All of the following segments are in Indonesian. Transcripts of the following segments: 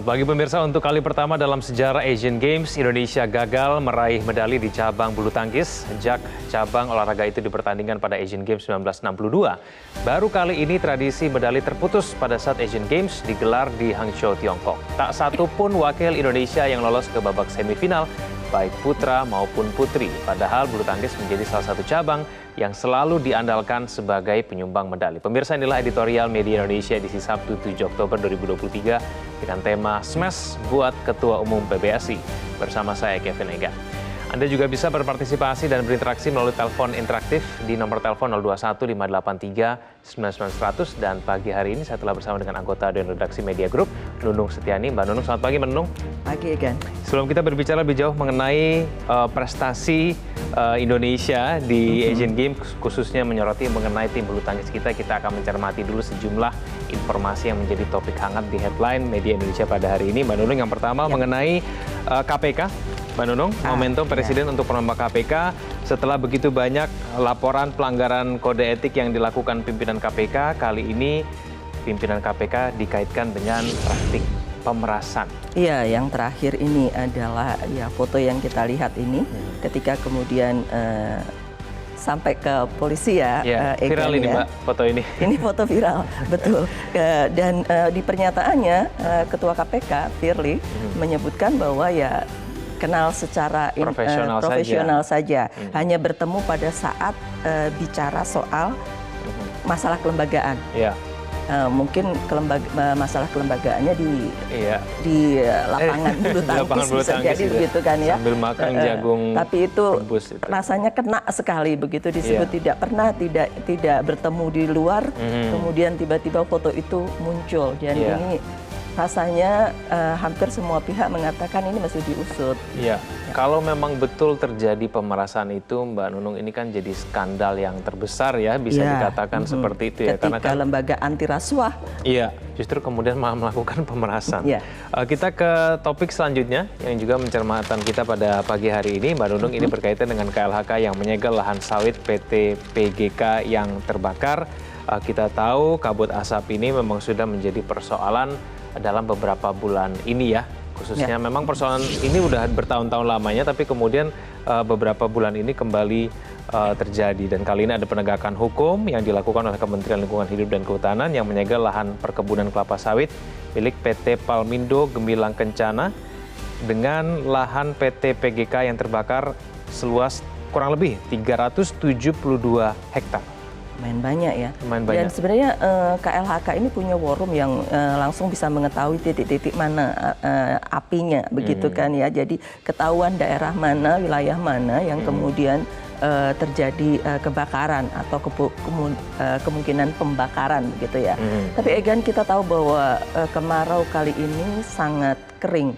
Selamat pagi pemirsa, untuk kali pertama dalam sejarah Asian Games, Indonesia gagal meraih medali di cabang bulu tangkis sejak cabang olahraga itu dipertandingkan pada Asian Games 1962. Baru kali ini tradisi medali terputus pada saat Asian Games digelar di Hangzhou, Tiongkok. Tak satu pun wakil Indonesia yang lolos ke babak semifinal, baik putra maupun putri. Padahal bulu tangkis menjadi salah satu cabang yang selalu diandalkan sebagai penyumbang medali. Pemirsa, inilah editorial Media Indonesia edisi Sabtu 7 Oktober 2023 dengan tema Smash buat Ketua Umum PBSI. Bersama saya Kevin Ega. Anda juga bisa berpartisipasi dan berinteraksi melalui telepon interaktif di nomor telepon 021 583 99100 dan pagi hari ini saya telah bersama dengan anggota dan redaksi Media Group, Nunung Setiani. Mbak Nunung, selamat pagi Mbak Nunung. Pagi, Egan. Sebelum kita berbicara lebih jauh mengenai prestasi Indonesia di Asian Games, khususnya menyoroti mengenai tim bulu tangkis kita akan mencermati dulu sejumlah informasi yang menjadi topik hangat di headline Media Indonesia pada hari ini. Mbak Nunung, yang pertama mengenai KPK. Mbak Nunung, momentum Presiden untuk merombak KPK setelah begitu banyak laporan pelanggaran kode etik yang dilakukan pimpinan KPK, kali ini pimpinan KPK dikaitkan dengan praktik pemerasan. Iya, yang terakhir ini adalah ya foto yang kita lihat ini ketika kemudian sampai ke polisi ya. Viral ini Mbak, foto ini. Ini foto viral, betul. Dan di pernyataannya Ketua KPK, Firly, menyebutkan bahwa ya kenal secara profesional saja. Hanya bertemu pada saat bicara soal masalah kelembagaan. Mungkin masalah kelembagaannya di lapangan bulu tangkis bisa jadi begitu kan ya. Sambil makan jagung. Tapi itu rasanya kena sekali begitu disebut tidak pernah tidak bertemu di luar. Kemudian tiba-tiba foto itu muncul dan ini rasanya hampir semua pihak mengatakan ini masih diusut. Kalau memang betul terjadi pemerasan itu, Mbak Nunung, ini kan jadi skandal yang terbesar ya, bisa dikatakan seperti itu ya. Karena kan lembaga anti rasuah. Iya, justru kemudian malah melakukan pemerasan. Kita ke topik selanjutnya yang juga mencermatan kita pada pagi hari ini, Mbak Nunung, ini berkaitan dengan KLHK yang menyegel lahan sawit PT PGK yang terbakar. Kita tahu kabut asap ini memang sudah menjadi persoalan dalam beberapa bulan ini ya, khususnya memang persoalan ini udah bertahun-tahun lamanya, tapi kemudian beberapa bulan ini kembali terjadi. Dan kali ini ada penegakan hukum yang dilakukan oleh Kementerian Lingkungan Hidup dan Kehutanan yang menyegel lahan perkebunan kelapa sawit milik PT Palmindo Gemilang Kencana dengan lahan PT PGK yang terbakar seluas kurang lebih 372 hektar. Main banyak ya. Dan sebenarnya KLHK ini punya war room yang langsung bisa mengetahui titik-titik mana apinya, begitu kan ya. Jadi ketahuan daerah mana, wilayah mana yang kemudian terjadi kebakaran atau kemungkinan pembakaran, begitu ya. Tapi Egan, kita tahu bahwa kemarau kali ini sangat kering.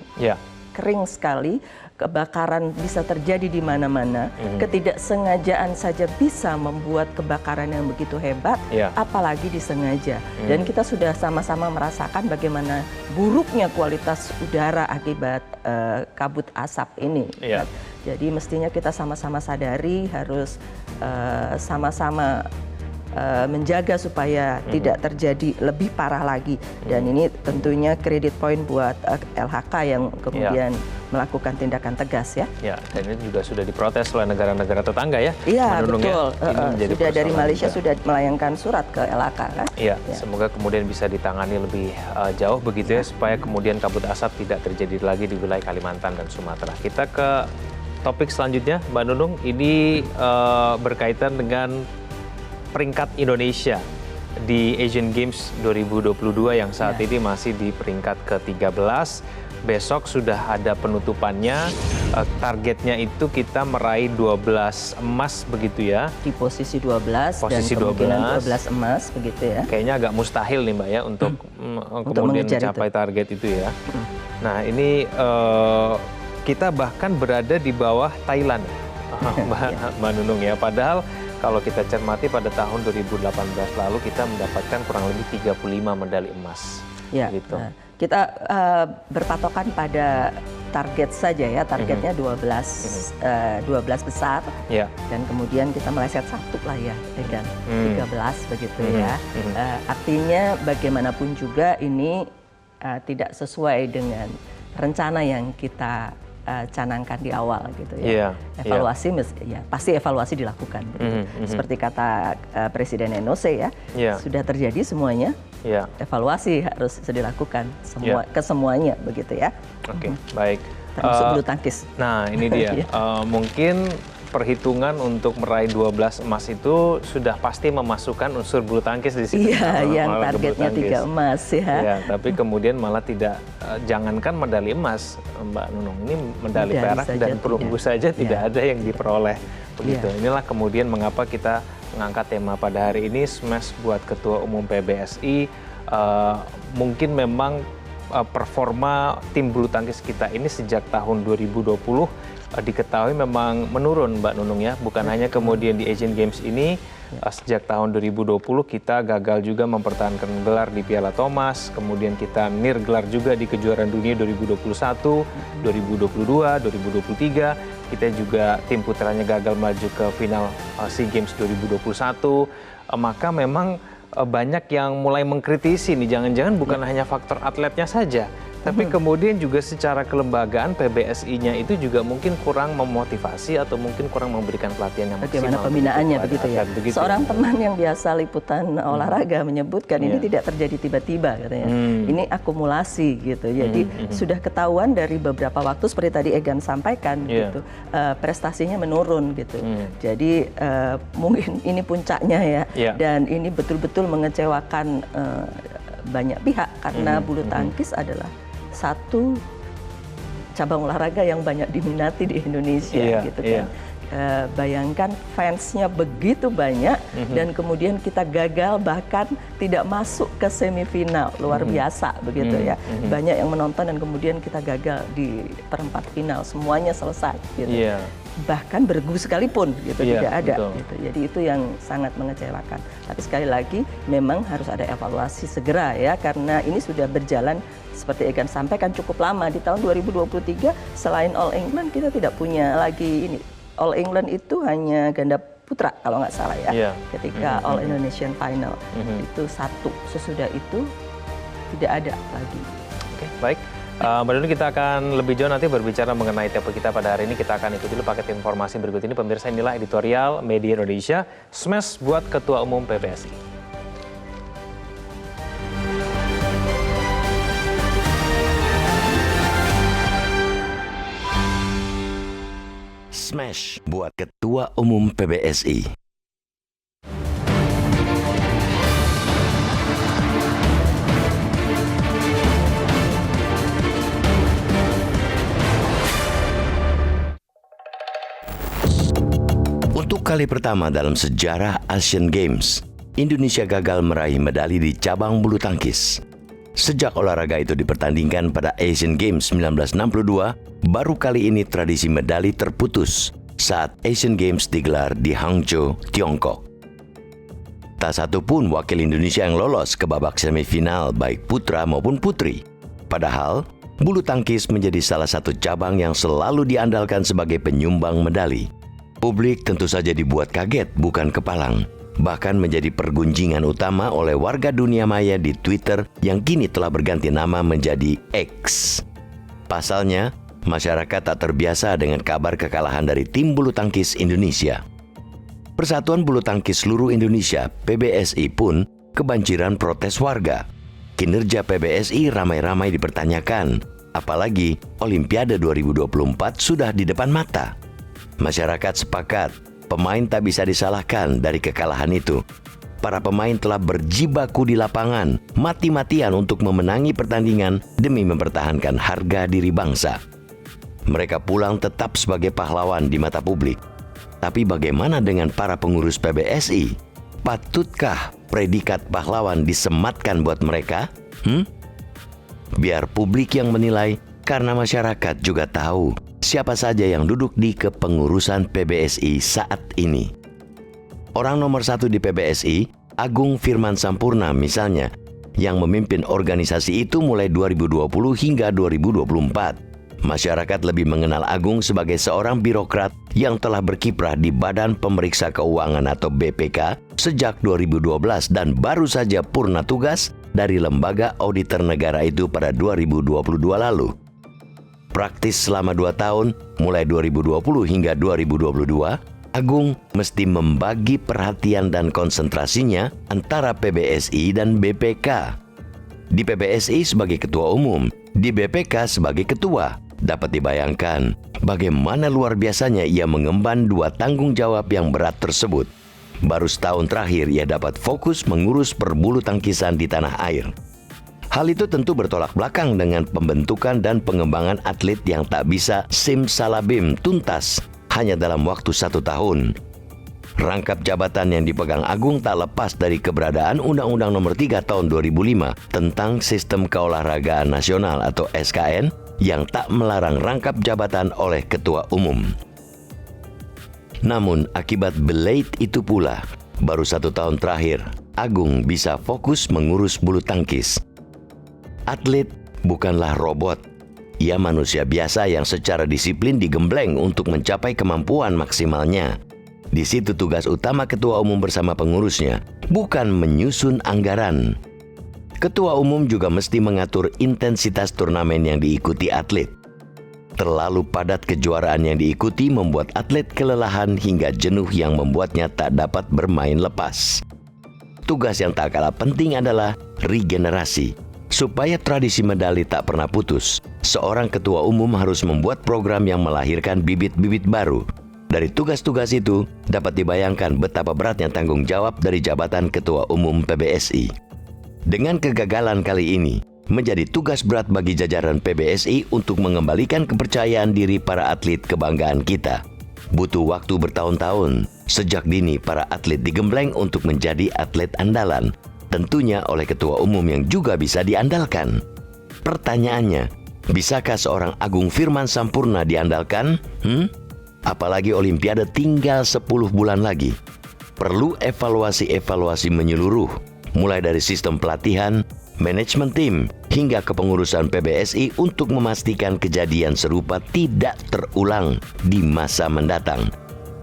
Kering sekali. Kebakaran bisa terjadi di mana-mana, ketidaksengajaan saja bisa membuat kebakaran yang begitu hebat, apalagi disengaja. Dan kita sudah sama-sama merasakan bagaimana buruknya kualitas udara akibat kabut asap ini. Jadi mestinya kita sama-sama sadari harus sama-sama menjaga supaya tidak terjadi lebih parah lagi. Dan ini tentunya kredit point buat LHK yang kemudian melakukan tindakan tegas ya. Dan ini juga sudah diprotes oleh negara-negara tetangga ya. Iya, betul. Sudah dari Malaysia sudah melayangkan surat ke LHK kan. Semoga kemudian bisa ditangani lebih jauh begitu ya, supaya kemudian kabut asap tidak terjadi lagi di wilayah Kalimantan dan Sumatera. Kita ke topik selanjutnya, Mbak Nunung. Ini berkaitan dengan peringkat Indonesia di Asian Games 2022 yang saat ini masih di peringkat ke-13. Besok sudah ada penutupannya. Targetnya itu kita meraih 12 emas begitu ya. Di posisi 12 dan kemungkinan 12 emas begitu ya. Kayaknya agak mustahil nih Mbak ya untuk kemudian mencapai target itu ya. Nah ini kita bahkan berada di bawah Thailand, Mbak Nunung ya. Padahal kalau kita cermati pada tahun 2018 lalu kita mendapatkan kurang lebih 35 medali emas. Gitu. Kita berpatokan pada target saja ya, targetnya 12 besar. Dan kemudian kita meleset satu lah ya, kan? 13 begitu ya. Artinya bagaimanapun juga ini tidak sesuai dengan rencana yang kita canangkan di awal gitu ya. Evaluasi ya pasti evaluasi dilakukan. Seperti kata Presiden Enose ya, sudah terjadi semuanya. Evaluasi harus dilakukan ke semuanya begitu ya. Oke, baik. Termasuk bulu tangkis. Nah, ini dia. Mungkin perhitungan untuk meraih 12 emas itu sudah pasti memasukkan unsur bulu tangkis di situ. Iya, yang targetnya 3 emas ya. Ya, tapi kemudian malah tidak, jangankan medali emas, Mbak Nunung, ini medali perak dan perunggu saja tidak ada yang diperoleh. Begitu. Inilah kemudian mengapa kita mengangkat tema pada hari ini, Smash buat Ketua Umum PBSI. Mungkin memang performa tim bulu tangkis kita ini sejak tahun 2020 diketahui memang menurun, Mbak Nunung ya. Bukan hanya kemudian di Asian Games ini, sejak tahun 2020 kita gagal juga mempertahankan gelar di Piala Thomas, kemudian kita nirgelar juga di kejuaraan dunia 2021, 2022, 2023. Kita juga tim putranya gagal melaju ke final SEA Games 2021. Maka memang banyak yang mulai mengkritisi nih, jangan-jangan bukan hanya faktor atletnya saja, tapi kemudian juga secara kelembagaan PBSI-nya itu juga mungkin kurang memotivasi atau mungkin kurang memberikan pelatihan yang maksimal. Bagaimana pembinaannya begitu ya? Seorang teman yang biasa liputan olahraga menyebutkan ini tidak terjadi tiba-tiba katanya. Ini akumulasi gitu. Jadi sudah ketahuan dari beberapa waktu seperti tadi Egan sampaikan gitu, prestasinya menurun gitu. Jadi mungkin ini puncaknya ya. Dan ini betul-betul mengecewakan banyak pihak karena bulu tangkis adalah satu cabang olahraga yang banyak diminati di Indonesia gitu kan. Bayangkan fansnya begitu banyak dan kemudian kita gagal bahkan tidak masuk ke semifinal, luar biasa begitu ya. Banyak yang menonton dan kemudian kita gagal di perempat final, semuanya selesai gitu. Bahkan bergu sekalipun gitu tidak ada gitu. Jadi itu yang sangat mengecewakan. Tapi sekali lagi memang harus ada evaluasi segera ya, karena ini sudah berjalan seperti Egan sampaikan cukup lama. Di tahun 2023 selain All England kita tidak punya lagi ini. All England itu hanya ganda putra kalau nggak salah ya. Ketika All Indonesian Final itu satu, sesudah itu tidak ada lagi. Oke, baik. Mbak Nunung, kita akan lebih jauh nanti berbicara mengenai tema kita pada hari ini. Kita akan ikuti dulu paket informasi berikut ini. Pemirsa, inilah editorial Media Indonesia, Smash buat Ketua Umum PBSI. Smash buat Ketua Umum PBSI. Untuk kali pertama dalam sejarah Asian Games, Indonesia gagal meraih medali di cabang bulu tangkis. Sejak olahraga itu dipertandingkan pada Asian Games 1962, baru kali ini tradisi medali terputus saat Asian Games digelar di Hangzhou, Tiongkok. Tak satu pun wakil Indonesia yang lolos ke babak semifinal baik putra maupun putri. Padahal, bulu tangkis menjadi salah satu cabang yang selalu diandalkan sebagai penyumbang medali. Publik tentu saja dibuat kaget, bukan kepalang. Bahkan menjadi pergunjingan utama oleh warga dunia maya di Twitter yang kini telah berganti nama menjadi X. Pasalnya, masyarakat tak terbiasa dengan kabar kekalahan dari tim bulu tangkis Indonesia. Persatuan Bulu Tangkis Seluruh Indonesia, PBSI pun kebanjiran protes warga. Kinerja PBSI ramai-ramai dipertanyakan, apalagi Olimpiade 2024 sudah di depan mata. Masyarakat sepakat, pemain tak bisa disalahkan dari kekalahan itu. Para pemain telah berjibaku di lapangan, mati-matian untuk memenangi pertandingan demi mempertahankan harga diri bangsa. Mereka pulang tetap sebagai pahlawan di mata publik. Tapi bagaimana dengan para pengurus PBSI? Patutkah predikat pahlawan disematkan buat mereka? Biar publik yang menilai, karena masyarakat juga tahu siapa saja yang duduk di kepengurusan PBSI saat ini. Orang nomor 1 di PBSI, Agung Firman Sampurna misalnya, yang memimpin organisasi itu mulai 2020 hingga 2024. Masyarakat lebih mengenal Agung sebagai seorang birokrat yang telah berkiprah di Badan Pemeriksa Keuangan atau BPK sejak 2012 dan baru saja purna tugas dari lembaga auditor negara itu pada 2022 lalu. Praktis selama 2 tahun, mulai 2020 hingga 2022, Agung mesti membagi perhatian dan konsentrasinya antara PBSI dan BPK. Di PBSI sebagai ketua umum, di BPK sebagai ketua. Dapat dibayangkan bagaimana luar biasanya ia mengemban 2 tanggung jawab yang berat tersebut. Baru setahun terakhir ia dapat fokus mengurus perbulu tangkisan di tanah air. Hal itu tentu bertolak belakang dengan pembentukan dan pengembangan atlet yang tak bisa simsalabim tuntas hanya dalam waktu 1 tahun. Rangkap jabatan yang dipegang Agung tak lepas dari keberadaan Undang-Undang Nomor 3 Tahun 2005 tentang Sistem Keolahragaan Nasional atau SKN yang tak melarang rangkap jabatan oleh Ketua Umum. Namun akibat belait itu pula, baru 1 tahun terakhir, Agung bisa fokus mengurus bulu tangkis. Atlet bukanlah robot. Ia manusia biasa yang secara disiplin digembleng untuk mencapai kemampuan maksimalnya. Di situ tugas utama Ketua Umum bersama pengurusnya, bukan menyusun anggaran. Ketua Umum juga mesti mengatur intensitas turnamen yang diikuti atlet. Terlalu padat kejuaraan yang diikuti membuat atlet kelelahan hingga jenuh yang membuatnya tak dapat bermain lepas. Tugas yang tak kalah penting adalah regenerasi. Supaya tradisi medali tak pernah putus, seorang ketua umum harus membuat program yang melahirkan bibit-bibit baru. Dari tugas-tugas itu, dapat dibayangkan betapa beratnya tanggung jawab dari jabatan Ketua Umum PBSI. Dengan kegagalan kali ini, menjadi tugas berat bagi jajaran PBSI untuk mengembalikan kepercayaan diri para atlet kebanggaan kita. Butuh waktu bertahun-tahun, sejak dini para atlet digembleng untuk menjadi atlet andalan. Tentunya oleh Ketua Umum yang juga bisa diandalkan. Pertanyaannya, bisakah seorang Agung Firman Sampurna diandalkan? Apalagi Olimpiade tinggal 10 bulan lagi. Perlu evaluasi-evaluasi menyeluruh, mulai dari sistem pelatihan, manajemen tim, hingga kepengurusan PBSI untuk memastikan kejadian serupa tidak terulang di masa mendatang.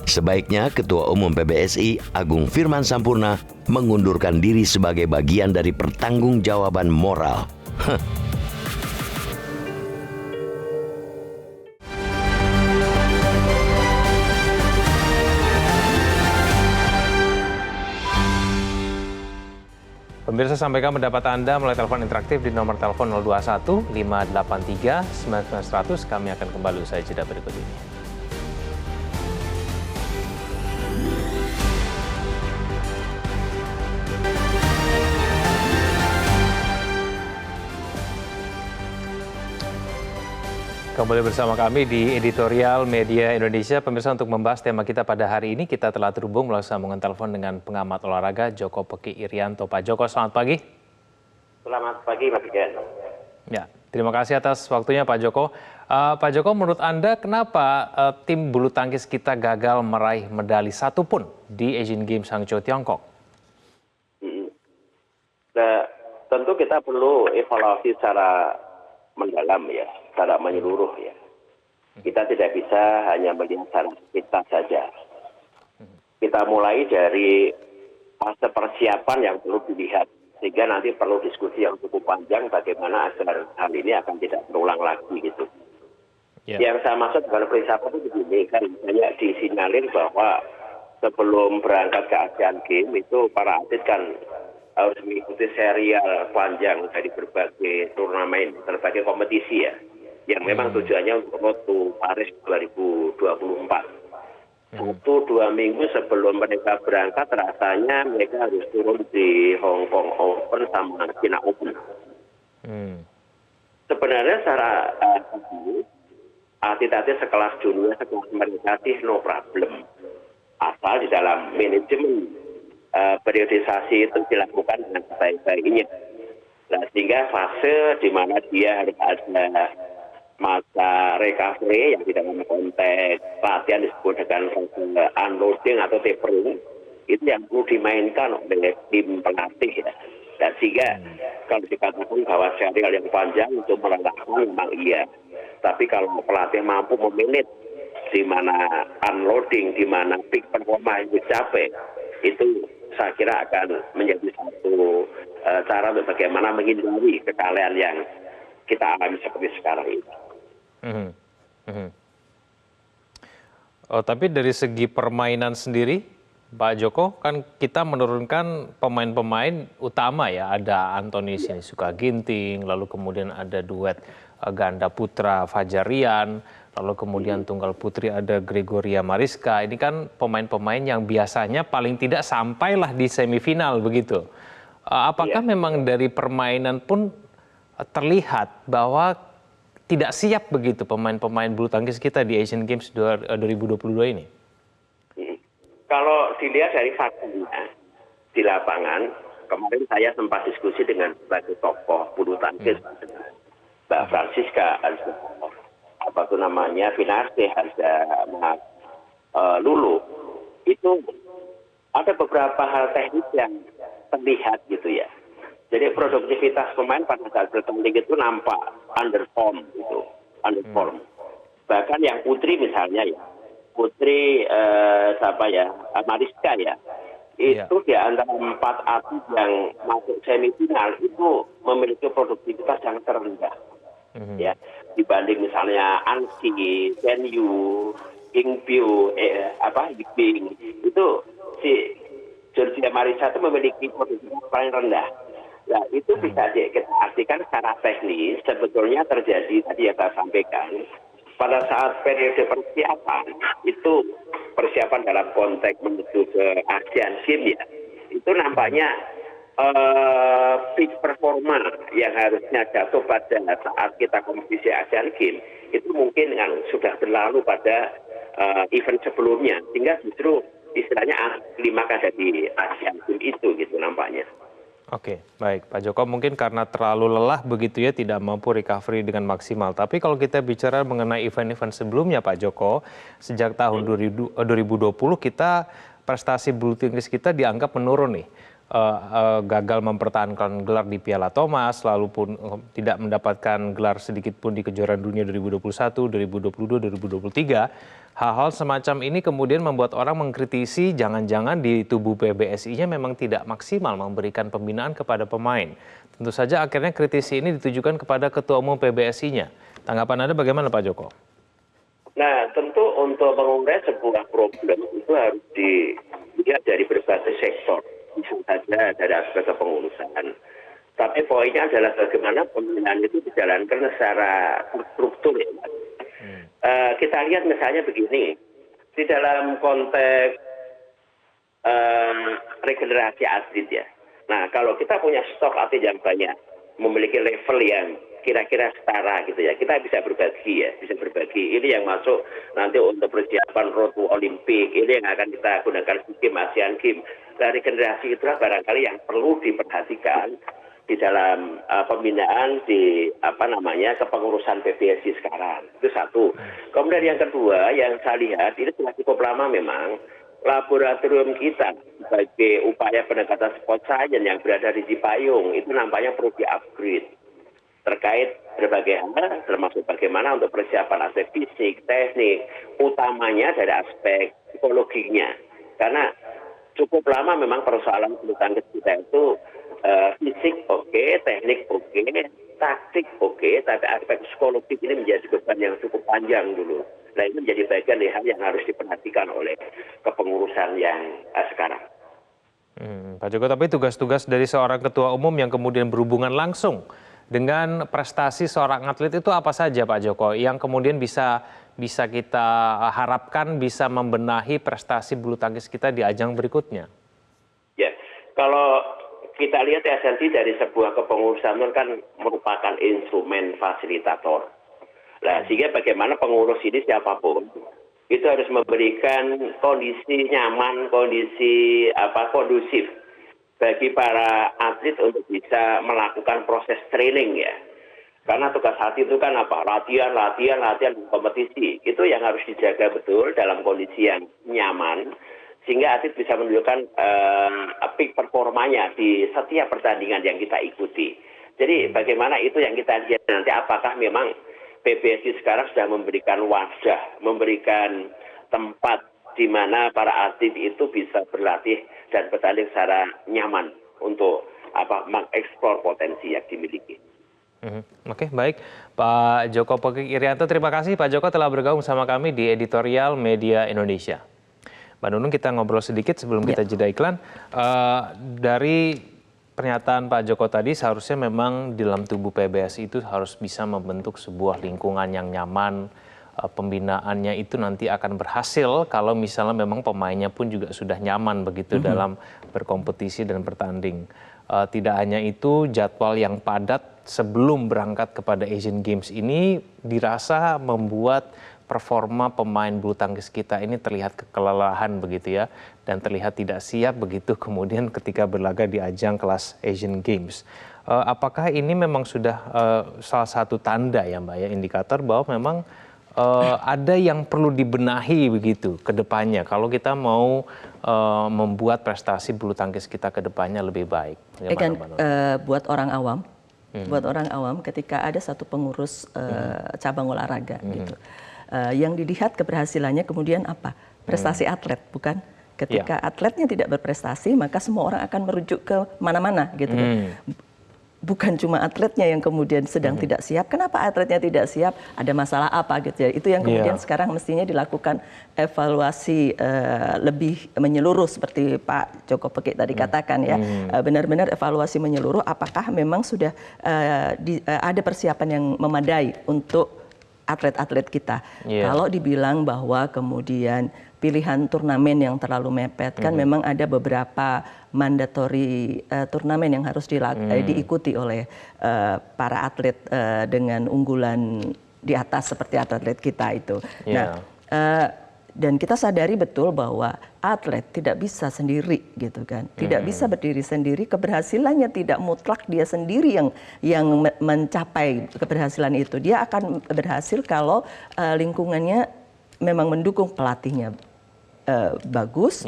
Sebaiknya Ketua Umum PBSI, Agung Firman Sampurna, mengundurkan diri sebagai bagian dari pertanggungjawaban moral. Pemirsa, sampaikan pendapat Anda melalui telepon interaktif di nomor telepon 021 583 9900. Kami akan kembali usai jeda berikut ini. Kembali bersama kami di Editorial Media Indonesia. Pemirsa, untuk membahas tema kita pada hari ini, kita telah terhubung melalui sambungan telepon dengan pengamat olahraga Joko Peki Irianto. Pak Joko, selamat pagi. Selamat pagi, Mas Gen. Ya, terima kasih atas waktunya Pak Joko. Pak Joko, menurut Anda kenapa tim bulu tangkis kita gagal meraih medali satupun di Asian Games Hangzhou, Tiongkok? Nah, tentu kita perlu evaluasi secara mendalam ya, secara menyeluruh ya. Kita tidak bisa hanya melihat secara sepintas saja. Kita mulai dari fase persiapan yang perlu dilihat, sehingga nanti perlu diskusi yang cukup panjang bagaimana agar hal ini akan tidak terulang lagi gitu. Yang saya maksud dengan persiapan itu begini, kan banyak disinyalir bahwa sebelum berangkat ke Asian Games itu para atlet kan harus mengikuti serial panjang dari berbagai turnamen, berbagai kompetisi ya, yang memang tujuannya untuk Road to Paris 2024. 1-2 minggu sebelum mereka berangkat, rasanya mereka harus turun di Hong Kong Open sama China Open. Sebenarnya secara atlet-atlet sekelas dunia, sekelas mereka sih no problem, asal di dalam manajemen periodisasi itu dilakukan dengan sebaik-baiknya. Nah, sehingga fase di mana dia harus ada masa recovery yang di dalam konteks latihan disebut dengan unloading atau tapering, itu yang perlu dimainkan oleh tim pelatih ya. Dan sehingga kalau dikatakan bahwa serial yang panjang untuk melelahkan memang iya, tapi kalau pelatih mampu memanage di mana unloading, di mana peak performa yang dicapai, itu saya kira akan menjadi satu cara untuk bagaimana menghindari kekalahan yang kita alami seperti sekarang ini. Oh, tapi dari segi permainan sendiri, Pak Joko, kan kita menurunkan pemain-pemain utama ya, ada Anthony Sinisuka Ginting, lalu kemudian ada duet ganda putra Fajar Rian, lalu kemudian tunggal putri ada Gregoria Mariska. Ini kan pemain-pemain yang biasanya paling tidak sampailah di semifinal begitu. Apakah memang dari permainan pun terlihat bahwa tidak siap begitu pemain-pemain bulu tangkis kita di Asian Games 2022 ini? Kalau dilihat dari faktanya di lapangan, kemarin saya sempat diskusi dengan sebagai tokoh bulu tangkis, Mbak Francisca, Finarse, Lulu, itu ada beberapa hal teknis yang terlihat gitu ya. Jadi produktivitas pemain pada saat bertanding itu nampak underperform. Bahkan yang putri misalnya ya, Mariska ya, itu di antara 4 atlet yang masuk semifinal itu memiliki produktivitas yang terendah. Ya, dibanding misalnya Ansi, Senyu, Ingpyu, Yibing, itu si Georgia Mariska itu memiliki produktivitas paling rendah. Nah, itu bisa kita artikan secara teknis sebetulnya terjadi tadi yang saya sampaikan. Pada saat periode persiapan, itu persiapan dalam konteks menuju ke Asian Games ya, itu nampaknya peak performa yang harusnya jatuh pada saat kita kompetisi Asian Games, itu mungkin sudah berlalu pada event sebelumnya, sehingga justru istilahnya klimaks ada di Asian Games itu gitu nampaknya. Oke, baik Pak Joko, mungkin karena terlalu lelah begitu ya, tidak mampu recovery dengan maksimal. Tapi kalau kita bicara mengenai event-event sebelumnya Pak Joko, sejak tahun 2020 kita prestasi bulu tangkis kita dianggap menurun nih. Gagal mempertahankan gelar di Piala Thomas, lalu pun tidak mendapatkan gelar sedikit pun di kejuaraan dunia 2021, 2022, 2023. Hal-hal semacam ini kemudian membuat orang mengkritisi jangan-jangan di tubuh PBSI-nya memang tidak maksimal memberikan pembinaan kepada pemain. Tentu saja akhirnya kritisi ini ditujukan kepada Ketua Umum PBSI-nya. Tanggapan Anda bagaimana Pak Joko? Nah, tentu untuk mengungkap sebuah problem itu harus dilihat dari berbagai sektor. Bisa saja dari aspek kepengurusan. Tapi poinnya adalah bagaimana pembinaan itu dijalankan secara struktur. Ya. Kita lihat misalnya begini, di dalam konteks regenerasi atlet ya. Nah, kalau kita punya stok atlet yang banyak, memiliki level yang kira-kira setara gitu ya, kita bisa berbagi ya, Ini yang masuk nanti untuk persiapan road to Olimpik, ini yang akan kita gunakan di game Asian Games. Dari generasi itulah barangkali yang perlu diperhatikan di dalam pembinaan di kepengurusan PBSI sekarang. Itu satu. Kemudian yang kedua yang saya lihat ini sudah cukup lama memang laboratorium kita sebagai upaya pendekatan sport science yang berada di Cipayung itu nampaknya perlu di-upgrade terkait berbagai hal, termasuk bagaimana untuk persiapan aspek fisik, teknik, utamanya dari aspek psikologinya. Karena cukup lama memang persoalan bulu tangkis kita itu fisik oke, teknik oke, taktik oke, tapi aspek psikologis ini menjadi beban yang cukup panjang dulu. Nah, ini menjadi bagian dari hal yang harus diperhatikan oleh kepengurusan yang sekarang. Pak Joko, tapi tugas-tugas dari seorang ketua umum yang kemudian berhubungan langsung dengan prestasi seorang atlet itu apa saja Pak Joko yang kemudian bisa kita harapkan bisa membenahi prestasi bulu tangkis kita di ajang berikutnya? Ya, kalau kita lihat esensi dari sebuah kepengurusan itu kan merupakan instrumen fasilitator. Nah, sehingga bagaimana pengurus ini siapapun itu harus memberikan kondisi nyaman, kondisi kondusif bagi para atlet untuk bisa melakukan proses training ya. Karena tugas hati itu kan latihan, kompetisi. Itu yang harus dijaga betul dalam kondisi yang nyaman. Sehingga atlet bisa menunjukkan peak performanya di setiap pertandingan yang kita ikuti. Jadi bagaimana itu yang kita lihat nanti, apakah memang PBSI sekarang sudah memberikan wadah, memberikan tempat di mana para atlet itu bisa berlatih dan bertanding secara nyaman untuk mengeksplor potensi yang dimiliki. Oke, baik. Pak Joko Pokik Irianto, terima kasih Pak Joko telah bergabung sama kami di Editorial Media Indonesia. Mbak Nunung, kita ngobrol sedikit sebelum kita jeda iklan. Dari pernyataan Pak Joko tadi, seharusnya memang di dalam tubuh PBSI itu harus bisa membentuk sebuah lingkungan yang nyaman. Pembinaannya itu nanti akan berhasil kalau misalnya memang pemainnya pun juga sudah nyaman begitu dalam berkompetisi dan bertanding. Tidak hanya itu, jadwal yang padat sebelum berangkat kepada Asian Games ini dirasa membuat performa pemain bulu tangkis kita ini terlihat kelelahan begitu ya, dan terlihat tidak siap begitu kemudian ketika berlaga di ajang kelas Asian Games. Apakah ini memang sudah salah satu tanda ya Mbak ya, indikator bahwa memang ada yang perlu dibenahi begitu ke depannya kalau kita mau membuat prestasi bulu tangkis kita ke depannya lebih baik? Buat orang awam, ketika ada satu pengurus cabang olahraga gitu, yang dilihat keberhasilannya kemudian apa? Prestasi atlet, bukan? Ketika atletnya tidak berprestasi, maka semua orang akan merujuk ke mana-mana gitu. Bukan cuma atletnya yang kemudian sedang tidak siap. Kenapa atletnya tidak siap? Ada masalah apa gitu ya. Itu yang kemudian sekarang mestinya dilakukan evaluasi lebih menyeluruh seperti Pak Joko Pokik tadi katakan ya. Benar-benar evaluasi menyeluruh apakah memang sudah ada persiapan yang memadai untuk atlet-atlet kita. Kalau dibilang bahwa kemudian pilihan turnamen yang terlalu mepet, kan memang ada beberapa mandatory turnamen yang harus diikuti oleh para atlet dengan unggulan di atas seperti atlet kita itu. Nah, dan kita sadari betul bahwa atlet tidak bisa sendiri gitu kan, tidak bisa berdiri sendiri. Keberhasilannya tidak mutlak dia sendiri yang mencapai keberhasilan itu. Dia akan berhasil kalau lingkungannya memang mendukung, pelatihnya bagus,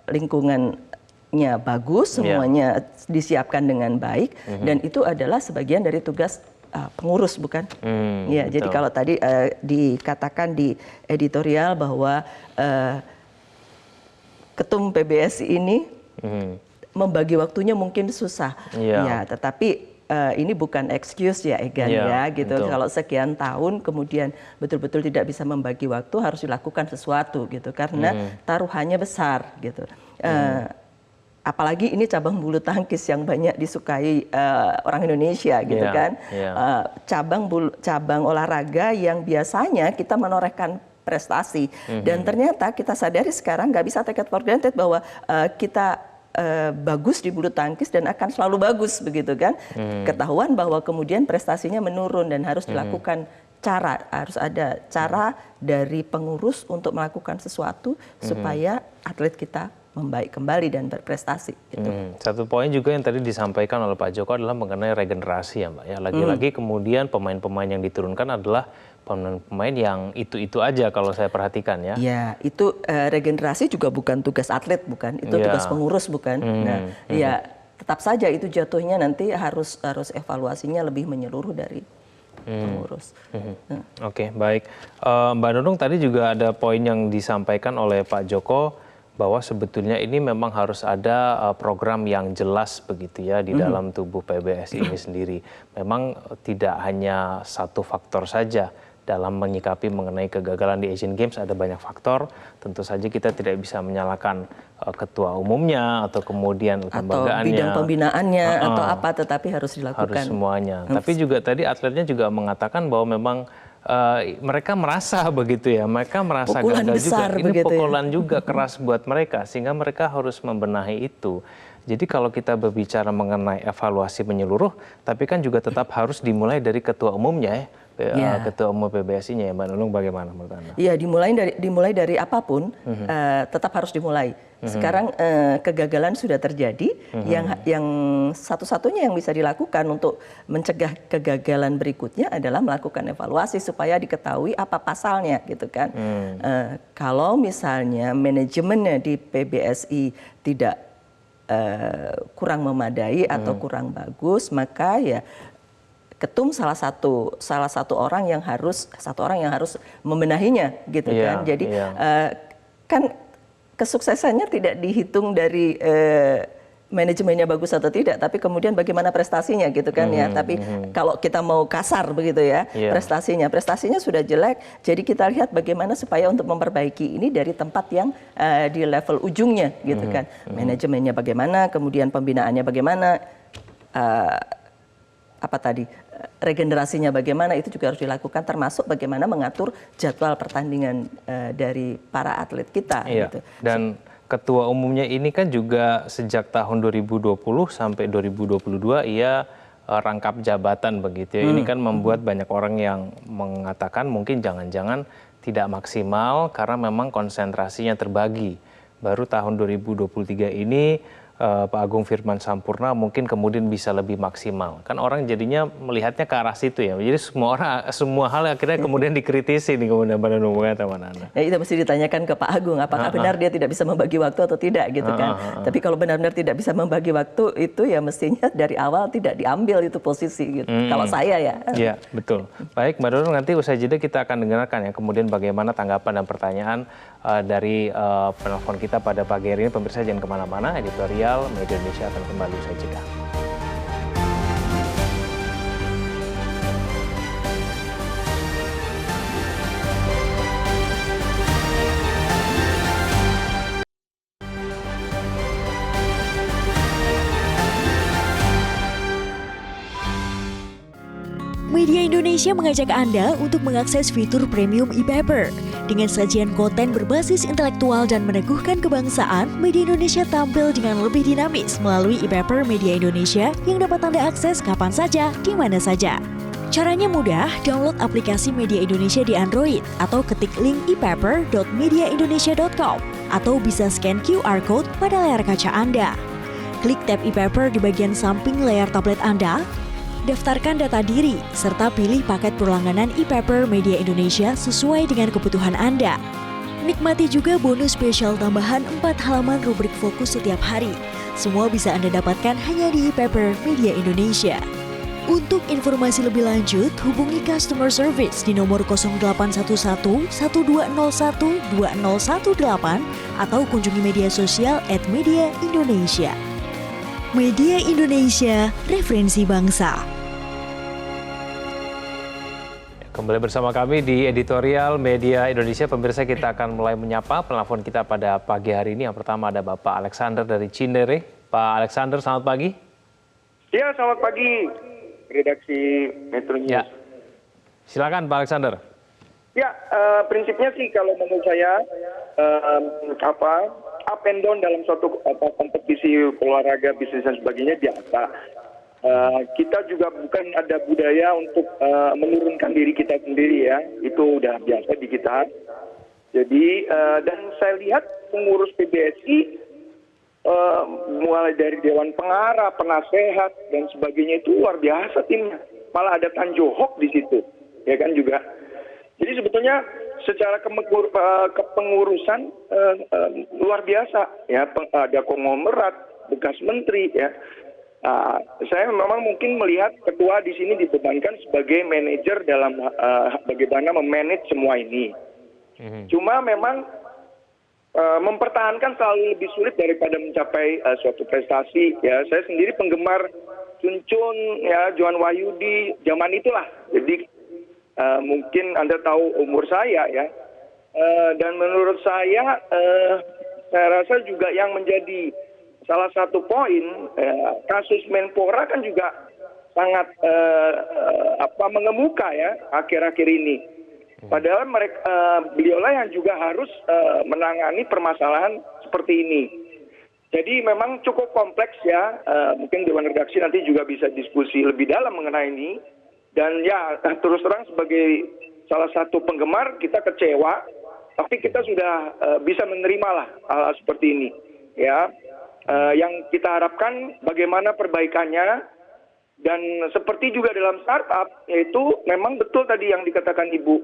lingkungannya bagus, semuanya disiapkan dengan baik, dan itu adalah sebagian dari tugas pengurus, bukan? Jadi kalau tadi dikatakan di editorial bahwa ketum PBSI ini membagi waktunya mungkin susah, tetapi ini bukan excuse ya Egan ya gitu. Betul. Kalau sekian tahun kemudian betul-betul tidak bisa membagi waktu, harus dilakukan sesuatu gitu karena taruhannya besar gitu. Apalagi ini cabang bulu tangkis yang banyak disukai orang Indonesia gitu kan. Cabang olahraga yang biasanya kita menorehkan prestasi dan ternyata kita sadari sekarang nggak bisa take it for granted bahwa kita bagus di bulu tangkis dan akan selalu bagus begitu kan. Ketahuan bahwa kemudian prestasinya menurun dan harus dilakukan harus ada cara dari pengurus untuk melakukan sesuatu supaya atlet kita membaik kembali dan berprestasi. Gitu. Satu poin juga yang tadi disampaikan oleh Pak Joko adalah mengenai regenerasi ya Mbak ya. Lagi-lagi kemudian pemain-pemain yang diturunkan adalah pemain yang itu-itu aja kalau saya perhatikan ya. Ya, itu regenerasi juga bukan tugas atlet, bukan? Itu tugas pengurus, bukan? Nah, ya tetap saja itu jatuhnya nanti harus evaluasinya lebih menyeluruh dari pengurus. Oke, baik. Mbak Nunung, tadi juga ada poin yang disampaikan oleh Pak Joko bahwa sebetulnya ini memang harus ada program yang jelas begitu ya di dalam tubuh PBSI ini sendiri. Memang tidak hanya satu faktor saja dalam menyikapi mengenai kegagalan di Asian Games, ada banyak faktor. Tentu saja kita tidak bisa menyalahkan ketua umumnya atau kemudian lembagaannya. Atau bidang pembinaannya atau apa, tetapi harus dilakukan. Harus semuanya. Tapi juga tadi atletnya juga mengatakan bahwa memang mereka merasa begitu ya, mereka merasa pukulan gagal besar juga. Ini pukulan juga keras buat mereka, sehingga mereka harus membenahi itu. Jadi kalau kita berbicara mengenai evaluasi menyeluruh, tapi kan juga tetap harus dimulai dari ketua umumnya ya. Ketua umum PBSI-nya ya, Mbak Nunung, bagaimana menurut Anda? Iya, dimulai dari apapun, tetap harus dimulai. Sekarang kegagalan sudah terjadi, yang satu-satunya yang bisa dilakukan untuk mencegah kegagalan berikutnya adalah melakukan evaluasi supaya diketahui apa pasalnya, gitu kan. Kalau misalnya manajemennya di PBSI tidak kurang memadai atau kurang bagus, maka ya ketum salah satu orang yang harus membenahinya gitu kan. Jadi kan kesuksesannya tidak dihitung dari manajemennya bagus atau tidak, tapi kemudian bagaimana prestasinya gitu kan ya. Tapi kalau kita mau kasar begitu ya, prestasinya sudah jelek, jadi kita lihat bagaimana supaya untuk memperbaiki ini dari tempat yang di level ujungnya gitu kan. Manajemennya bagaimana, kemudian pembinaannya bagaimana, regenerasinya bagaimana, itu juga harus dilakukan, termasuk bagaimana mengatur jadwal pertandingan dari para atlet kita gitu. Dan ketua umumnya ini kan juga sejak tahun 2020 sampai 2022 ia rangkap jabatan begitu ya. Ini kan membuat banyak orang yang mengatakan mungkin jangan-jangan tidak maksimal karena memang konsentrasinya terbagi. Baru tahun 2023 ini Pak Agung Firman Sampurna mungkin kemudian bisa lebih maksimal. Kan orang jadinya melihatnya ke arah situ ya. Jadi semua hal akhirnya kemudian dikritisi nih kemudian pada umumnya teman-teman. Ya, itu mesti ditanyakan ke Pak Agung, apakah benar dia tidak bisa membagi waktu atau tidak gitu kan. Tapi kalau benar-benar tidak bisa membagi waktu itu ya mestinya dari awal tidak diambil itu posisi gitu. Kalau saya ya. Iya, betul. Baik, Mbak Nurul, nanti usai jeda kita akan dengarkan ya kemudian bagaimana tanggapan dan pertanyaan dari penelpon kita pada pagi hari ini. Pemirsa jangan kemana-mana, editorial Media Indonesia akan kembali usai jeda. Media Indonesia mengajak Anda untuk mengakses fitur premium e-paper. Dengan sajian konten berbasis intelektual dan meneguhkan kebangsaan, Media Indonesia tampil dengan lebih dinamis melalui e-paper Media Indonesia yang dapat Anda akses kapan saja, di mana saja. Caranya mudah, download aplikasi Media Indonesia di Android atau ketik link e-paper.mediaindonesia.com atau bisa scan QR Code pada layar kaca Anda. Klik tab e-paper di bagian samping layar tablet Anda, daftarkan data diri, serta pilih paket berlangganan e-paper Media Indonesia sesuai dengan kebutuhan Anda. Nikmati juga bonus spesial tambahan 4 halaman rubrik fokus setiap hari. Semua bisa Anda dapatkan hanya di e-paper Media Indonesia. Untuk informasi lebih lanjut, hubungi customer service di nomor 0811 1201 2018 atau kunjungi media sosial @Media Indonesia. Media Indonesia, referensi bangsa. Kembali bersama kami di editorial Media Indonesia. Pemirsa, kita akan mulai menyapa penelpon kita pada pagi hari ini. Yang pertama ada Bapak Alexander dari Cinere. Pak Alexander, selamat pagi. Ya, selamat pagi. Redaksi Metro News. Ya. Silakan Pak Alexander. Ya, prinsipnya sih kalau menurut saya up and down dalam suatu kompetisi olahraga, bisnis dan sebagainya biasa. Kita juga bukan ada budaya untuk menurunkan diri kita sendiri ya, itu udah biasa di kita. Jadi dan saya lihat pengurus PBSI mulai dari Dewan Pengarah, Penasehat dan sebagainya itu luar biasa timnya. Malah ada Tan Johok di situ, ya kan juga. Jadi sebetulnya secara kepengurusan luar biasa ya, ada konglomerat, bekas menteri ya. Saya memang mungkin melihat ketua di sini dibebankan sebagai manajer dalam bagaimana memanage semua ini. Cuma memang mempertahankan selalu lebih sulit daripada mencapai suatu prestasi. Ya, saya sendiri penggemar Chun Chun, ya, Johan Wahyudi zaman itulah. Jadi mungkin Anda tahu umur saya ya. Dan menurut saya rasa juga yang menjadi salah satu poin kasus Menpora kan juga sangat mengemuka ya akhir-akhir ini. Padahal beliaulah yang juga harus menangani permasalahan seperti ini. Jadi memang cukup kompleks ya. Mungkin Dewan Redaksi nanti juga bisa diskusi lebih dalam mengenai ini. Dan ya terus terang sebagai salah satu penggemar kita kecewa. Tapi kita sudah bisa menerima lah hal seperti ini. Ya. Yang kita harapkan bagaimana perbaikannya, dan seperti juga dalam startup, yaitu memang betul tadi yang dikatakan Ibu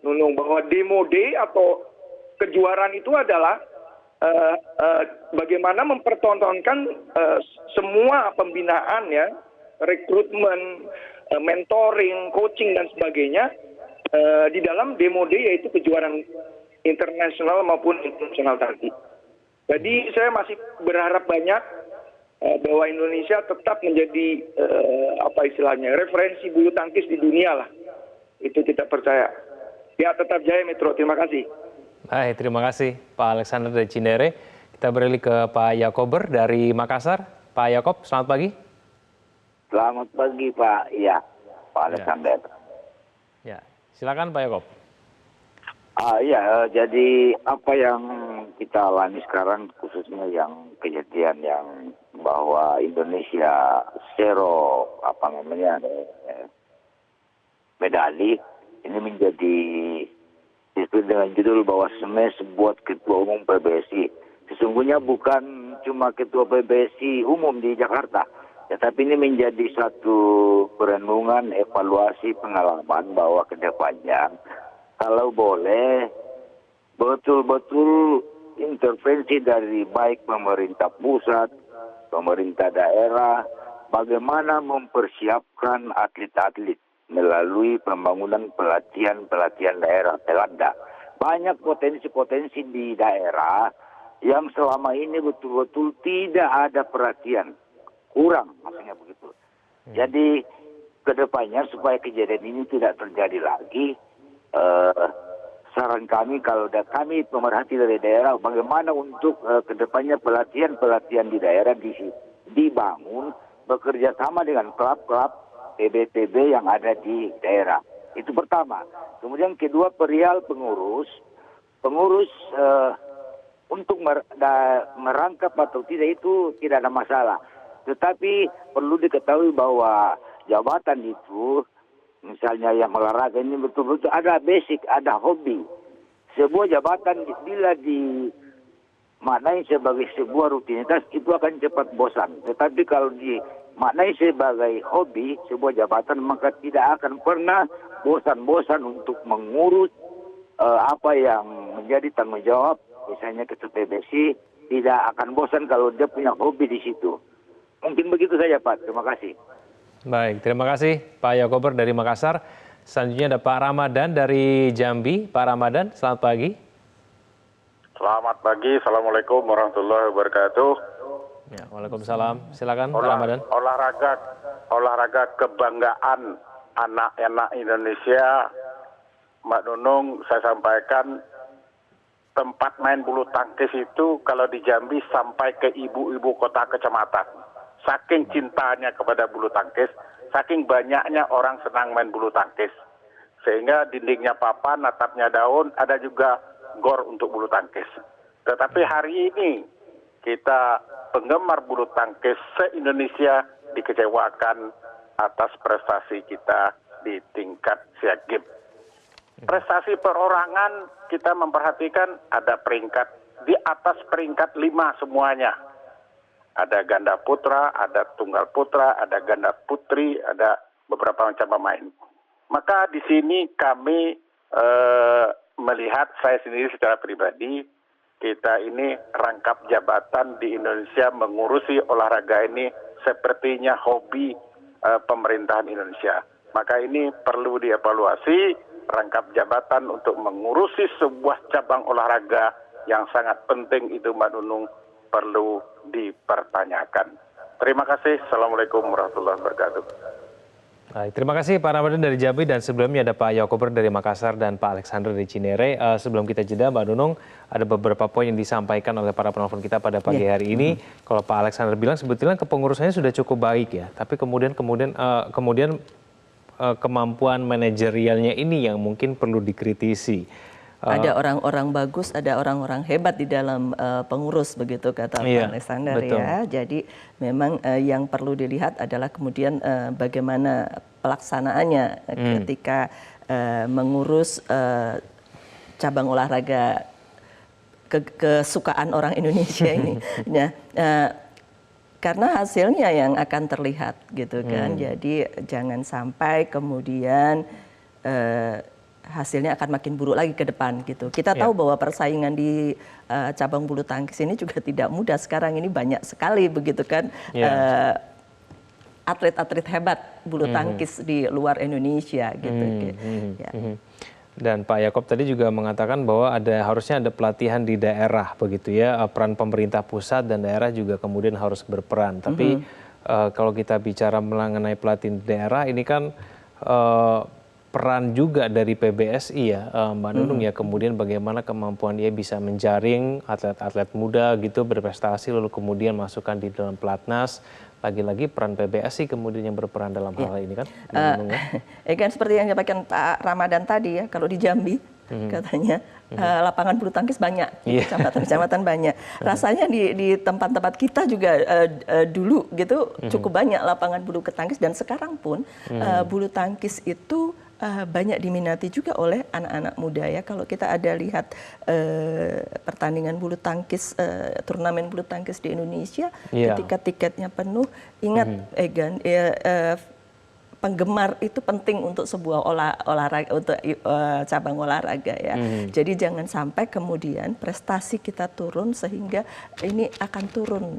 Nunung bahwa demo day atau kejuaraan itu adalah bagaimana mempertontonkan semua pembinaan ya, rekrutmen, mentoring, coaching dan sebagainya di dalam demo day, yaitu kejuaraan internasional maupun internasional tadi. Jadi saya masih berharap banyak bahwa Indonesia tetap menjadi referensi bulu tangkis di dunia lah. Itu kita percaya. Ya, tetap jaya Metro. Terima kasih. Baik, terima kasih Pak Alexander dari Cinere. Kita beralih ke Pak Yakober dari Makassar. Pak Yakob, selamat pagi. Selamat pagi Pak. Iya, Pak Alexander. Ya, silakan Pak Yakob. Jadi apa yang kita alami sekarang, khususnya yang kejadian yang bahwa Indonesia zero medali, ini menjadi disebut dengan judul bahwa smash buat Ketua Umum PBSI. Sesungguhnya bukan cuma Ketua PBSI umum di Jakarta, tetapi ini menjadi satu perenungan, evaluasi, pengalaman bahwa ke depannya kalau boleh betul-betul intervensi dari baik pemerintah pusat, pemerintah daerah, bagaimana mempersiapkan atlet-atlet melalui pembangunan pelatihan daerah Pelanda. Banyak potensi-potensi di daerah yang selama ini betul-betul tidak ada perhatian. Kurang, maksudnya begitu. Jadi, kedepannya supaya kejadian ini tidak terjadi lagi, saran kami kalau kami pemerhati dari daerah, bagaimana untuk kedepannya pelatihan di daerah dibangun, bekerja sama dengan klub-klub PB yang ada di daerah. Itu pertama. Kemudian kedua, perihal pengurus untuk merangkap atau tidak itu tidak ada masalah. Tetapi perlu diketahui bahwa jabatan itu, misalnya yang olahraga ini betul-betul ada basic, ada hobi. Sebuah jabatan bila dimaknai sebagai sebuah rutinitas itu akan cepat bosan. Tetapi kalau dimaknai sebagai hobi sebuah jabatan, maka tidak akan pernah bosan-bosan untuk mengurus apa yang menjadi tanggung jawab. Misalnya Ketua PBSI tidak akan bosan kalau dia punya hobi di situ. Mungkin begitu saja Pak, terima kasih. Baik, terima kasih Pak Yakober dari Makassar. Selanjutnya ada Pak Ramadan dari Jambi. Pak Ramadan, selamat pagi. Selamat pagi, Assalamualaikum warahmatullahi wabarakatuh. Ya, Waalaikumsalam. Silakan Pak Ramadan. Olahraga kebanggaan anak-anak Indonesia. Mbak Nunung, saya sampaikan tempat main bulu tangkis itu kalau di Jambi sampai ke ibu-ibu kota kecamatan. Saking cintanya kepada bulu tangkis, saking banyaknya orang senang main bulu tangkis. Sehingga dindingnya papan, atapnya daun, ada juga gor untuk bulu tangkis. Tetapi hari ini kita penggemar bulu tangkis se-Indonesia dikecewakan atas prestasi kita di tingkat SEA Games. Prestasi perorangan kita memperhatikan ada peringkat di atas peringkat 5 semuanya. Ada ganda putra, ada tunggal putra, ada ganda putri, ada beberapa macam pemain. Maka di sini kami melihat, saya sendiri secara pribadi, kita ini rangkap jabatan di Indonesia mengurusi olahraga ini sepertinya hobi pemerintahan Indonesia. Maka ini perlu dievaluasi, rangkap jabatan untuk mengurusi sebuah cabang olahraga yang sangat penting itu Mbak Nunung perlu dipertanyakan. Terima kasih. Assalamualaikum warahmatullahi wabarakatuh. Baik, terima kasih Pak Ramadan dari Jambi, dan sebelumnya ada Pak Yakober dari Makassar dan Pak Alexander dari Cinere. Sebelum kita jeda, Mbak Nunung, ada beberapa poin yang disampaikan oleh para penelpon kita pada pagi hari ini. Kalau Pak Alexander bilang sebetulnya kepengurusannya sudah cukup baik ya, tapi kemudian kemampuan manajerialnya ini yang mungkin perlu dikritisi. Ada orang-orang bagus, ada orang-orang hebat di dalam pengurus, begitu kata Pak Alexander, betul. Ya. Jadi memang yang perlu dilihat adalah kemudian bagaimana pelaksanaannya ketika mengurus cabang olahraga kesukaan orang Indonesia ini. Nah, karena hasilnya yang akan terlihat, gitu kan. Jadi jangan sampai kemudian hasilnya akan makin buruk lagi ke depan, gitu. Kita tahu bahwa persaingan di cabang bulu tangkis ini juga tidak mudah. Sekarang ini banyak sekali, begitu kan, atlet-atlet hebat bulu tangkis di luar Indonesia, gitu. Dan Pak Yakob tadi juga mengatakan bahwa harusnya ada pelatihan di daerah begitu ya, peran pemerintah pusat dan daerah juga kemudian harus berperan. Tapi kalau kita bicara mengenai pelatihan di daerah, ini kan peran juga dari PBSI ya, Mbak Nunung ya, kemudian bagaimana kemampuan dia bisa menjaring atlet-atlet muda gitu berprestasi lalu kemudian masukkan di dalam pelatnas. Lagi-lagi peran PBSI kemudian yang berperan dalam hal ini kan? Kan seperti yang disampaikan Pak Ramadan tadi ya, kalau di Jambi katanya lapangan bulu tangkis banyak, kecamatan-kecamatan banyak. Rasanya di tempat-tempat kita juga dulu gitu cukup banyak lapangan bulu tangkis dan sekarang pun bulu tangkis itu banyak diminati juga oleh anak-anak muda ya. Kalau kita ada lihat pertandingan bulu tangkis, turnamen bulu tangkis di Indonesia, ketika tiketnya penuh, ingat Egan, penggemar itu penting untuk sebuah olahraga, untuk cabang olahraga ya. Jadi jangan sampai kemudian prestasi kita turun sehingga ini akan turun.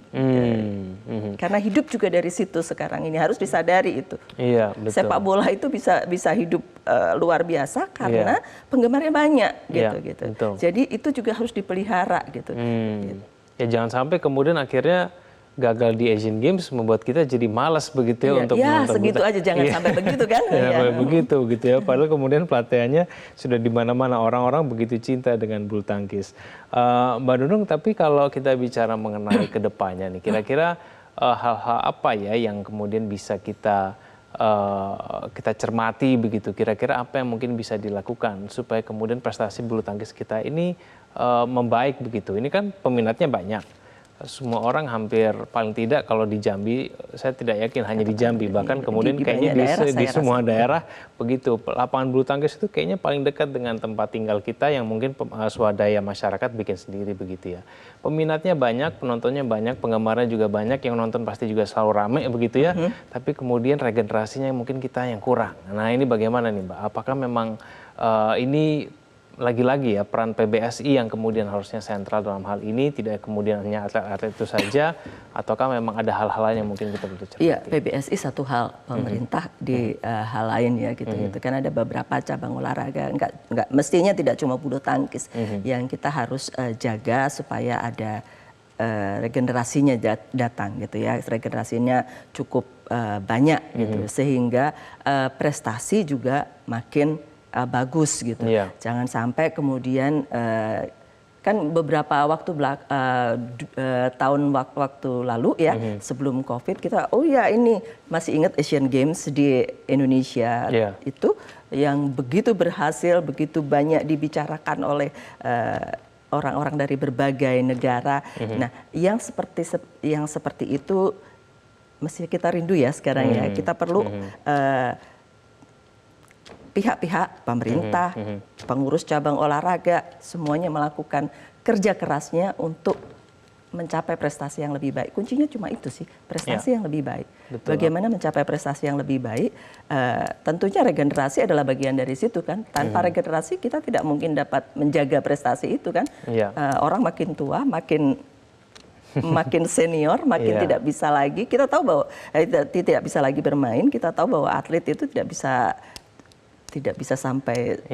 Karena hidup juga dari situ sekarang ini, harus disadari itu. Iya, betul. Sepak bola itu bisa hidup luar biasa karena penggemarnya banyak gitu. Betul. Jadi itu juga harus dipelihara gitu. Ya jangan sampai kemudian akhirnya gagal di Asian Games membuat kita jadi malas begitu ya untuk menonton. Segitu aja, jangan sampai begitu kan. Begitu gitu ya, padahal kemudian pelatihannya sudah di mana-mana, orang-orang begitu cinta dengan bulu tangkis. Mbak Nunung, tapi kalau kita bicara mengenai kedepannya nih, kira-kira hal-hal apa ya yang kemudian bisa kita cermati begitu, kira-kira apa yang mungkin bisa dilakukan supaya kemudian prestasi bulu tangkis kita ini membaik begitu. Ini kan peminatnya banyak. Semua orang hampir paling tidak kalau di Jambi, saya tidak yakin hanya di Jambi, bahkan kemudian kayaknya di semua daerah begitu. Lapangan bulu tangkis itu kayaknya paling dekat dengan tempat tinggal kita yang mungkin swadaya masyarakat bikin sendiri begitu ya. Peminatnya banyak, penontonnya banyak, penggemarnya juga banyak, yang nonton pasti juga selalu rame begitu ya. Tapi kemudian regenerasinya mungkin kita yang kurang. Nah ini bagaimana nih Mbak? Apakah memang ini lagi-lagi ya peran PBSI yang kemudian harusnya sentral dalam hal ini, tidak kemudian hanya atlet-atlet itu saja, ataukah memang ada hal-hal lain yang mungkin kita perlu cermati? Iya, PBSI satu hal, pemerintah di hal lain ya gitu. Kan ada beberapa cabang olahraga, nggak mestinya tidak cuma bulu tangkis yang kita harus jaga supaya ada regenerasinya datang gitu ya, regenerasinya cukup banyak gitu, sehingga prestasi juga makin bagus gitu. Jangan sampai kemudian kan beberapa waktu tahun waktu lalu ya sebelum COVID kita ini masih ingat Asian Games di Indonesia itu yang begitu berhasil, begitu banyak dibicarakan oleh orang-orang dari berbagai negara. Nah, yang seperti itu mesti kita rindu ya sekarang ya. Kita perlu pihak-pihak pemerintah, pengurus cabang olahraga, semuanya melakukan kerja kerasnya untuk mencapai prestasi yang lebih baik. Kuncinya cuma itu sih, prestasi yang lebih baik. Betul. Bagaimana mencapai prestasi yang lebih baik? Tentunya regenerasi adalah bagian dari situ kan. Tanpa regenerasi kita tidak mungkin dapat menjaga prestasi itu kan. Orang makin tua, makin senior, makin tidak bisa lagi. Kita tahu bahwa tidak bisa lagi bermain. Kita tahu bahwa atlet itu tidak bisa sampai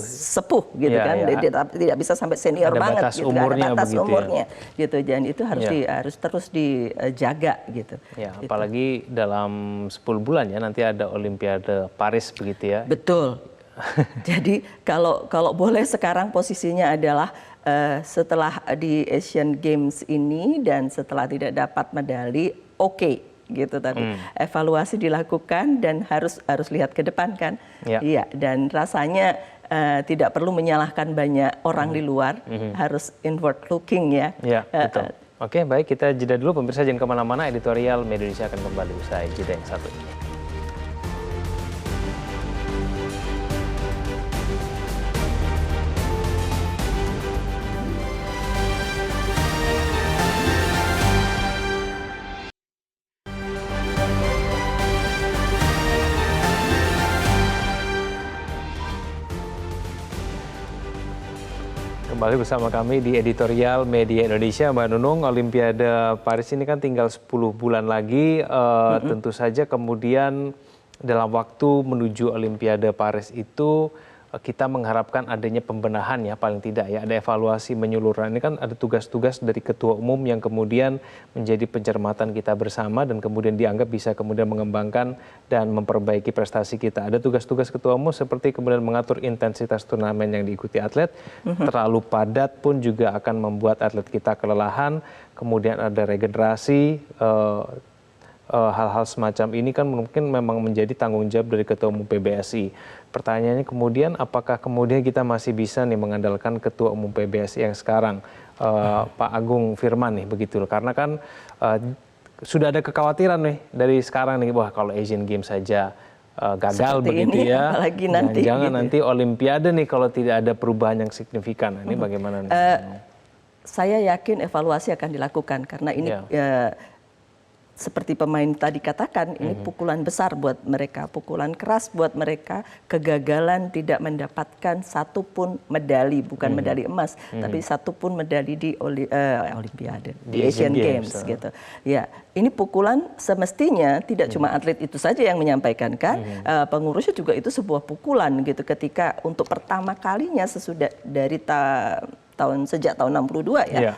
sepuh gitu kan, tidak bisa sampai senior ada banget batas gitu, umurnya, ada batas begitu umurnya gitu, dan itu harus terus dijaga gitu. Apalagi dalam 10 bulan ya nanti ada Olimpiade Paris begitu ya. Betul. Jadi kalau boleh sekarang posisinya adalah setelah di Asian Games ini dan setelah tidak dapat medali, gitu tadi evaluasi dilakukan dan harus lihat ke depan kan. Dan rasanya tidak perlu menyalahkan banyak orang di luar, harus inward looking ya. Betul. Oke, baik, kita jeda dulu pemirsa, jangan kemana-mana, editorial Media Indonesia akan kembali usai jeda yang satu ini. Kembali bersama kami di editorial Media Indonesia. Mbak Nunung, Olimpiade Paris ini kan tinggal 10 bulan lagi. Tentu saja kemudian dalam waktu menuju Olimpiade Paris itu kita mengharapkan adanya pembenahan ya paling tidak ya, ada evaluasi menyeluruh. Ini kan ada tugas-tugas dari ketua umum yang kemudian menjadi pencermatan kita bersama dan kemudian dianggap bisa kemudian mengembangkan dan memperbaiki prestasi kita. Ada tugas-tugas ketua umum seperti kemudian mengatur intensitas turnamen yang diikuti atlet, terlalu padat pun juga akan membuat atlet kita kelelahan, kemudian ada regenerasi, hal-hal semacam ini kan mungkin memang menjadi tanggung jawab dari Ketua Umum PBSI. Pertanyaannya kemudian apakah kemudian kita masih bisa nih mengandalkan Ketua Umum PBSI yang sekarang, Pak Agung Firman nih begitu. Karena kan sudah ada kekhawatiran nih dari sekarang nih, wah kalau Asian Games saja gagal seperti begitu ini, ya, apalagi nanti, jangan gitu. Nanti Olimpiade nih kalau tidak ada perubahan yang signifikan. Ini bagaimana nih? Saya yakin evaluasi akan dilakukan karena ini seperti pemain tadi katakan, ini pukulan besar buat mereka, pukulan keras buat mereka, kegagalan tidak mendapatkan satupun medali, bukan medali emas, tapi satupun medali di Olimpiade, di Asian Games gitu. Ya, ini pukulan semestinya tidak cuma atlet itu saja yang menyampaikan kan, pengurusnya juga itu sebuah pukulan gitu ketika untuk pertama kalinya sesudah dari sejak tahun 62 ya.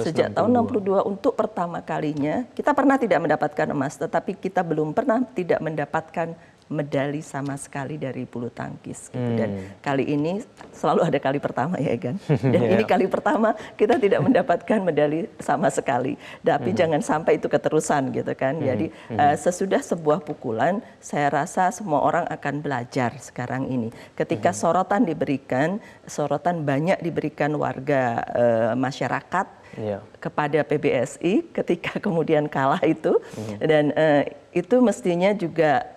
Sejak tahun 62 untuk pertama kalinya kita pernah tidak mendapatkan emas, tetapi kita belum pernah tidak mendapatkan medali sama sekali dari bulu tangkis gitu. Dan kali ini selalu ada kali pertama ya kan. Dan ini kali pertama kita tidak mendapatkan medali sama sekali. Tapi jangan sampai itu keterusan gitu kan. Jadi sesudah sebuah pukulan, saya rasa semua orang akan belajar sekarang ini. Ketika sorotan diberikan, sorotan banyak diberikan warga masyarakat kepada PBSI ketika kemudian kalah itu. Dan itu mestinya juga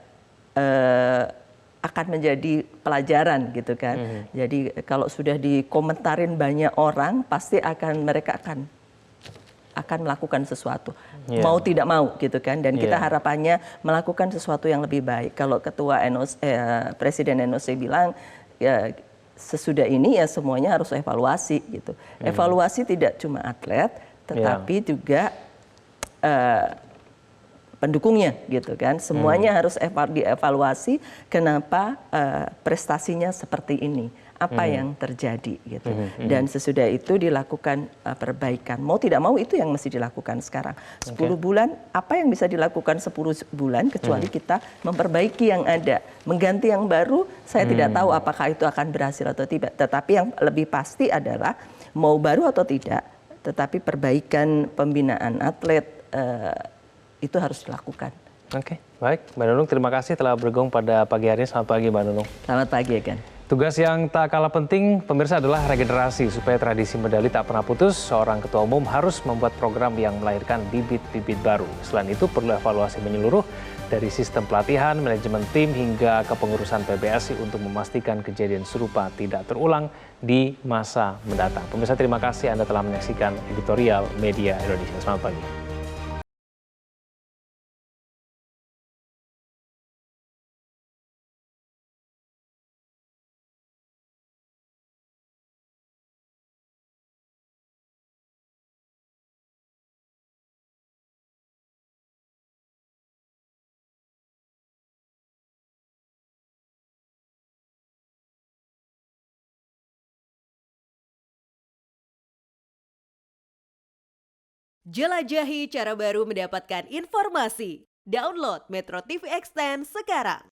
akan menjadi pelajaran gitu kan. Jadi kalau sudah dikomentarin banyak orang, pasti mereka akan melakukan sesuatu, mau tidak mau gitu kan. Dan kita harapannya melakukan sesuatu yang lebih baik. Kalau ketua Presiden NOC bilang ya sesudah ini ya semuanya harus evaluasi gitu. Evaluasi tidak cuma atlet, tetapi juga pendukungnya gitu kan, semuanya harus dievaluasi kenapa prestasinya seperti ini, apa yang terjadi gitu. Dan sesudah itu dilakukan perbaikan, mau tidak mau itu yang mesti dilakukan sekarang. 10 bulan, apa yang bisa dilakukan 10 bulan kecuali kita memperbaiki yang ada, mengganti yang baru. Saya tidak tahu apakah itu akan berhasil atau tidak, tetapi yang lebih pasti adalah mau baru atau tidak, tetapi perbaikan pembinaan atlet itu harus dilakukan. Oke, baik. Mbak Nunung, terima kasih telah bergabung pada pagi hari ini. Selamat pagi, Mbak Nunung. Selamat pagi, Egan. Tugas yang tak kalah penting, pemirsa, adalah regenerasi. Supaya tradisi medali tak pernah putus, seorang ketua umum harus membuat program yang melahirkan bibit-bibit baru. Selain itu, perlu evaluasi menyeluruh dari sistem pelatihan, manajemen tim, hingga kepengurusan PBSI untuk memastikan kejadian serupa tidak terulang di masa mendatang. Pemirsa, terima kasih Anda telah menyaksikan editorial Media Indonesia. Selamat pagi. Jelajahi cara baru mendapatkan informasi. Download Metro TV Extend sekarang.